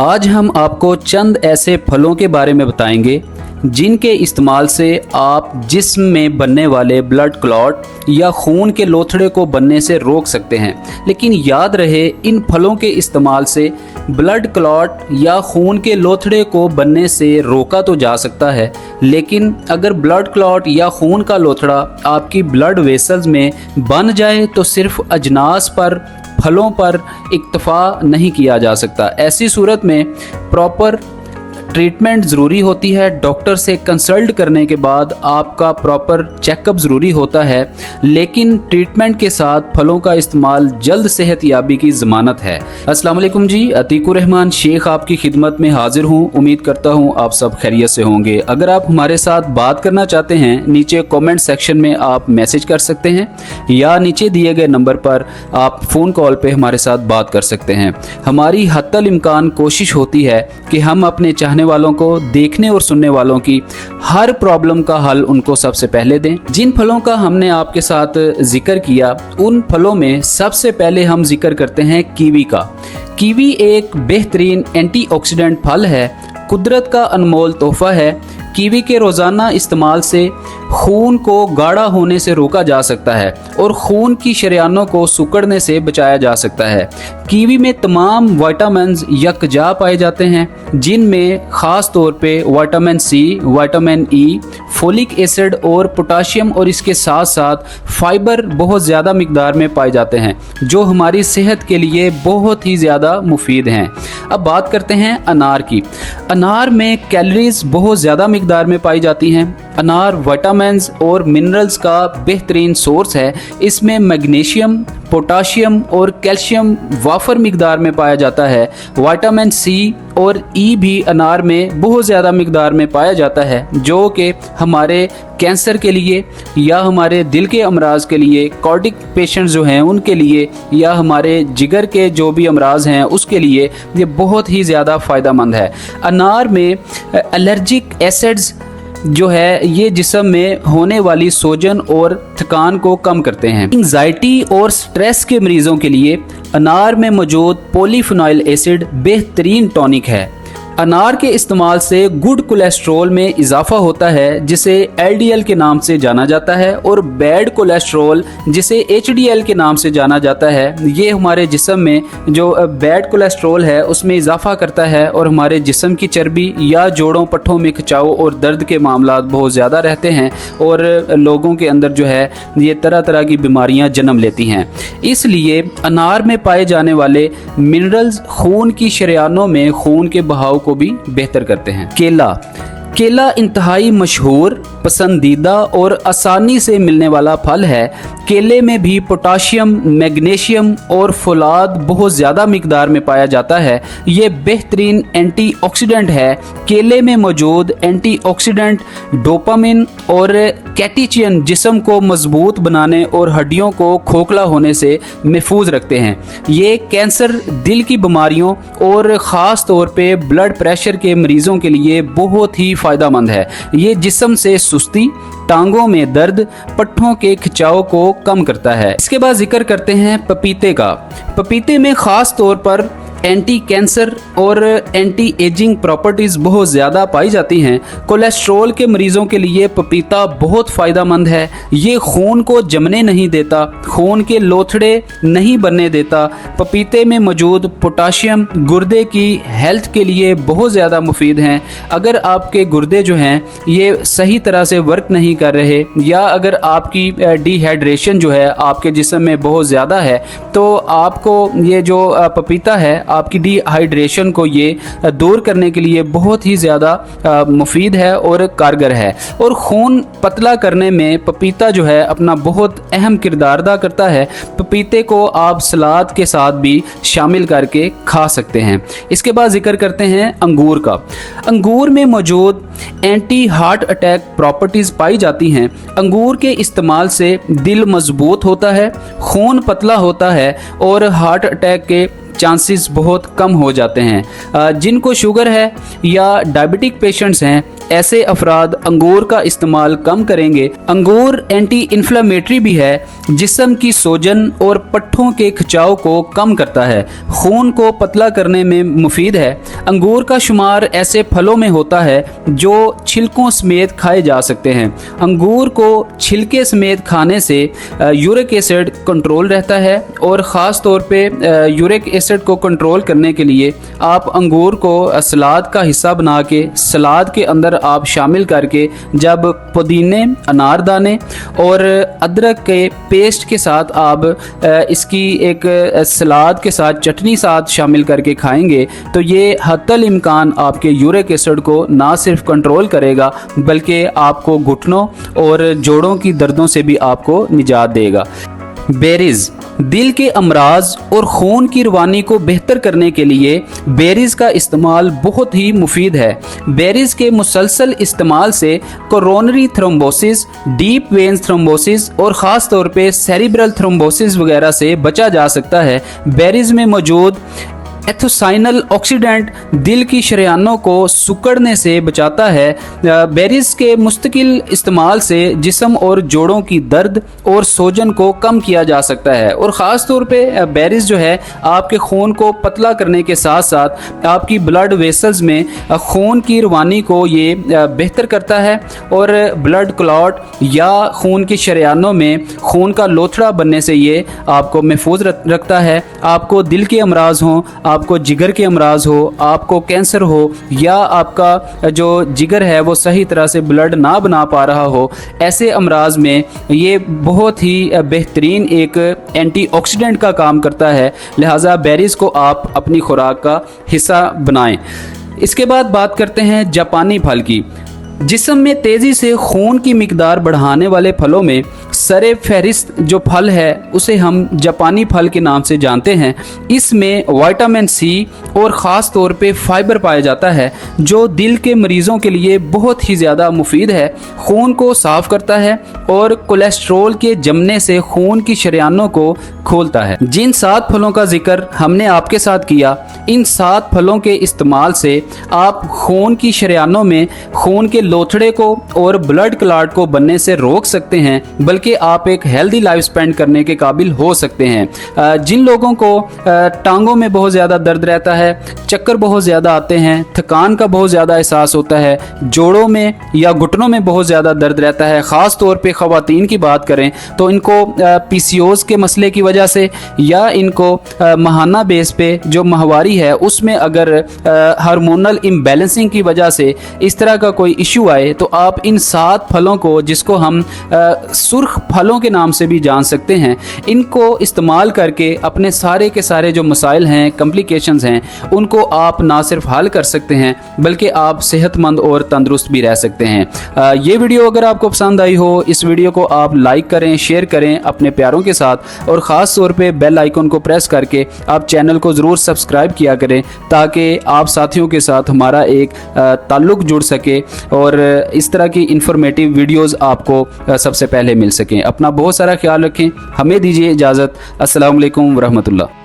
आज हम आपको चंद ऐसे फलों के बारे में बताएंगे जिनके इस्तेमाल से आप जिस्म में बनने वाले ब्लड क्लॉट या खून के लोथड़े को बनने से रोक सकते हैं। लेकिन याद रहे, इन फलों के इस्तेमाल से ब्लड क्लॉट या खून के लोथड़े को बनने से रोका तो जा सकता है, लेकिन अगर ब्लड क्लॉट या खून का लोथड़ा आपकी ब्लड वेसल्स में बन जाए तो सिर्फ अजनास पर, फलों पर इक्तफा नहीं किया जा सकता। ऐसी सूरत में प्रॉपर ट्रीटमेंट ज़रूरी होती है। डॉक्टर से कंसल्ट करने के बाद आपका प्रॉपर चेकअप ज़रूरी होता है, लेकिन ट्रीटमेंट के साथ फलों का इस्तेमाल जल्द सेहत याबी की ज़मानत है। अस्सलाम वालेकुम जी, अतीकुर रहमान शेख आपकी खिदमत में हाजिर हूँ। उम्मीद करता हूँ आप सब खैरियत से होंगे। अगर आप हमारे साथ बात करना चाहते हैं, नीचे कमेंट सेक्शन में आप मैसेज कर सकते हैं या नीचे दिए गए नंबर पर आप फ़ोन कॉल पे हमारे साथ बात कर सकते हैं। हमारी हत्तल इम्कान कोशिश होती है कि हम अपने चाहने वालों को, देखने और सुनने वालों की हर प्रॉब्लम का हल उनको सबसे पहले दें। जिन फलों का हमने आपके साथ जिक्र किया, उन फलों में सबसे पहले हम जिक्र करते हैं कीवी का। कीवी एक बेहतरीन एंटीऑक्सीडेंट फल है, कुदरत का अनमोल तोहफा है। कीवी के रोज़ाना इस्तेमाल से खून को गाढ़ा होने से रोका जा सकता है और खून की शरियानों को सिकुड़ने से बचाया जा सकता है। कीवी में तमाम विटामिन्स यकजा पाए जाते हैं, जिनमें ख़ास तौर पे vitamin C, vitamin E, folic acid और पोटाशियम, और इसके साथ साथ फाइबर बहुत ज़्यादा मिकदार में पाए जाते हैं, जो हमारी सेहत के लिए बहुत ही ज़्यादा मुफीद हैं। अब बात करते हैं अनार की। अनार में कैलोरीज बहुत ज़्यादा मिकदार में पाई जाती हैं। अनार विटामिन्स और मिनरल्स का बेहतरीन सोर्स है। इसमें मैग्नीशियम, पोटाशियम और कैल्शियम वाफर मिकदार में पाया जाता है। विटामिन सी और ई भी अनार में बहुत ज़्यादा मिकदार में पाया जाता है, जो कि हमारे कैंसर के लिए या हमारे दिल के अमराज के लिए, कार्डिक पेशेंट्स जो हैं उनके लिए, या हमारे जिगर के जो भी अमराज हैं उसके लिए ये बहुत ही ज़्यादा फ़ायदेमंद है। अनार में एलर्जिक एसिड्स जो है ये जिस्म में होने वाली सोजन और थकान को कम करते हैं। एंजाइटी और स्ट्रेस के मरीजों के लिए अनार में मौजूद पॉलीफिनॉल एसिड बेहतरीन टॉनिक है। अनार के इस्तेमाल से गुड कोलेस्ट्रॉल में इजाफा होता है, जिसे एलडीएल के नाम से जाना जाता है, और बैड कोलेस्ट्रॉल जिसे एचडीएल के नाम से जाना जाता है, ये हमारे जिस्म में जो बैड कोलेस्ट्रॉल है उसमें इजाफा करता है और हमारे जिस्म की चर्बी या जोड़ों पट्टों में खिंचाव और दर्द के मामला बहुत ज़्यादा रहते हैं, और लोगों के अंदर जो है ये तरह तरह की बीमारियां जन्म लेती हैं। इसलिए अनार में पाए जाने वाले मिनरल्स खून की शरियानों में खून के बहाव को भी बेहतर करते हैं। केला इंतहाई मशहूर, पसंदीदा और आसानी से मिलने वाला फल है। केले में भी पोटाशियम, मैग्नीशियम और फौलाद बहुत ज़्यादा मिकदार में पाया जाता है। ये बेहतरीन एंटीऑक्सीडेंट है। केले में मौजूद एंटीऑक्सीडेंट डोपामिन और कैटेचियन जिस्म को मजबूत बनाने और हड्डियों को खोखला होने से महफूज रखते हैं। ये कैंसर, दिल की बीमारियों और ख़ास तौर पे ब्लड प्रेशर के मरीज़ों के लिए बहुत ही फ़ायदेमंद है। ये जिस्म से सुस्ती, टांगों में दर्द, पट्टों के खिंचाव को कम करता है। इसके बाद जिक्र करते हैं पपीते का। पपीते में ख़ास तौर पर एंटी कैंसर और एंटी एजिंग प्रॉपर्टीज़ बहुत ज़्यादा पाई जाती हैं। कोलेस्ट्रॉल के मरीज़ों के लिए पपीता बहुत फ़ायदेमंद है। ये खून को जमने नहीं देता, खून के लोथड़े नहीं बनने देता। पपीते में मौजूद पोटाशियम गुर्दे की हेल्थ के लिए बहुत ज़्यादा मुफीद हैं। अगर आपके गुर्दे जो हैं ये सही तरह से वर्क नहीं कर रहे, या अगर आपकी डिहाइड्रेशन जो है आपके जिस्म में बहुत ज़्यादा है, तो आपको ये जो पपीता है आपकी डिहाइड्रेशन को ये दूर करने के लिए बहुत ही ज़्यादा मुफीद है और कारगर है। और खून पतला करने में पपीता जो है अपना बहुत अहम किरदार अदा करता है। पपीते को आप सलाद के साथ भी शामिल करके खा सकते हैं। इसके बाद जिक्र करते हैं अंगूर का। अंगूर में मौजूद एंटी हार्ट अटैक प्रॉपर्टीज़ पाई जाती हैं। अंगूर के इस्तेमाल से दिल मजबूत होता है, खून पतला होता है और हार्ट अटैक के चांसेस बहुत कम हो जाते हैं। जिनको शुगर है या डायबिटिक पेशेंट्स हैं, ऐसे अफराद अंगूर का इस्तेमाल कम करेंगे। अंगूर एंटी इन्फ्लेमेटरी भी है, जिस्म की सोजन और पट्ठों के खिंचाव को कम करता है, खून को पतला करने में मुफीद है। अंगूर का शुमार ऐसे फलों में होता है जो छिलकों समेत खाए जा सकते हैं। अंगूर को छिलके समेत खाने से यूरिक एसिड कंट्रोल रहता है और ख़ास तौर पे यूरिक एसिड को कंट्रोल करने के लिए आप अंगूर को सलाद का हिस्सा बना के सलाद के अंदर आप शामिल करके जब पुदीने, अनारदाने और अदरक के पेस्ट के साथ आप इसकी एक सलाद के साथ चटनी साथ शामिल करके खाएंगे तो ये हत्तल इम्कान आपके यूरिक एसिड को ना सिर्फ कंट्रोल करेगा बल्कि आपको घुटनों और जोड़ों की दर्दों से भी आपको निजात देगा। बेरीज दिल के अमराज और खून की रवानी को बेहतर करने के लिए बेरीज का इस्तेमाल बहुत ही मुफीद है। बेरीज के मुसलसल इस्तेमाल से coronary thrombosis, deep veins thrombosis और ख़ास तौर पे सेरिब्रल थ्रोम्बोसिस वगैरह से बचा जा सकता है। बेरीज में मौजूद एथोसाइनल ऑक्सीडेंट दिल की शरियानों को सिकुड़ने से बचाता है। बेरीज के मुस्तकिल इस्तेमाल से जिस्म और जोड़ों की दर्द और सोजन को कम किया जा सकता है और ख़ास तौर पे बेरीज जो है आपके खून को पतला करने के साथ साथ आपकी ब्लड वेसल्स में खून की रवानी को ये बेहतर करता है और ब्लड क्लॉट या खून की शरियानों में खून का लोथड़ा बनने से ये आपको महफूज रखता है। आपको दिल के अमराज हों, आपको जिगर के अमराज हो, आपको कैंसर हो या आपका जो जिगर है वो सही तरह से ब्लड ना बना पा रहा हो, ऐसे अमराज में ये बहुत ही बेहतरीन एक एंटीऑक्सीडेंट का काम करता है। लिहाजा बेरीज को आप अपनी खुराक का हिस्सा बनाएं। इसके बाद बात करते हैं जापानी फल की। जिस्म में तेज़ी से खून की मिकदार बढ़ाने वाले फलों में सरे फहरिस्त जो फल है उसे हम जापानी फल के नाम से जानते हैं। इसमें विटामिन सी और ख़ास तौर पे फाइबर पाया जाता है जो दिल के मरीज़ों के लिए बहुत ही ज़्यादा मुफीद है, खून को साफ़ करता है और कोलेस्ट्रोल के जमने से खून की शरियानों को खोलता है। जिन 7 फलों का जिक्र हमने आपके साथ किया, इन 7 फलों के इस्तेमाल से आप खून की शरियानों में खून के लोथड़े को और ब्लड क्लॉट को बनने से रोक सकते हैं, बल्कि आप एक हेल्दी लाइफ स्पेंड करने के काबिल हो सकते हैं। जिन लोगों को टांगों में बहुत ज़्यादा दर्द रहता है, चक्कर बहुत ज़्यादा आते हैं, थकान का बहुत ज़्यादा एहसास होता है, जोड़ों में या घुटनों में बहुत ज़्यादा दर्द रहता है, ख़ास तौर पे ख़वातीन की बात करें तो इनको पीसीओएस के मसले की वजह से या इनको माहाना बेस पे जो माहवारी है उसमें अगर हार्मोनल इम्बैलेंसिंग की वजह से इस तरह का कोई इशू आए तो आप इन 7 फलों को, जिसको हम सुर्ख फलों के नाम से भी जान सकते हैं, इनको इस्तेमाल करके अपने सारे के सारे जो मसाइल हैं, कॉम्प्लिकेशंस हैं, उनको आप ना सिर्फ हल कर सकते हैं बल्कि आप सेहतमंद और तंदुरुस्त भी रह सकते हैं। ये वीडियो अगर आपको पसंद आई हो, इस वीडियो को आप लाइक करें, शेयर करें अपने प्यारों के साथ और ख़ास तौर पे बेल आइकन को प्रेस करके आप चैनल को ज़रूर सब्सक्राइब किया करें ताकि आप साथियों के साथ हमारा एक ताल्लुक़ जुड़ सके और इस तरह की इंफॉर्मेटिव वीडियोस आपको सबसे पहले मिल सकें। अपना बहुत सारा ख्याल रखें। हमें दीजिए इजाज़त। अस्सलाम वालेकुम वरहमतुल्लाह।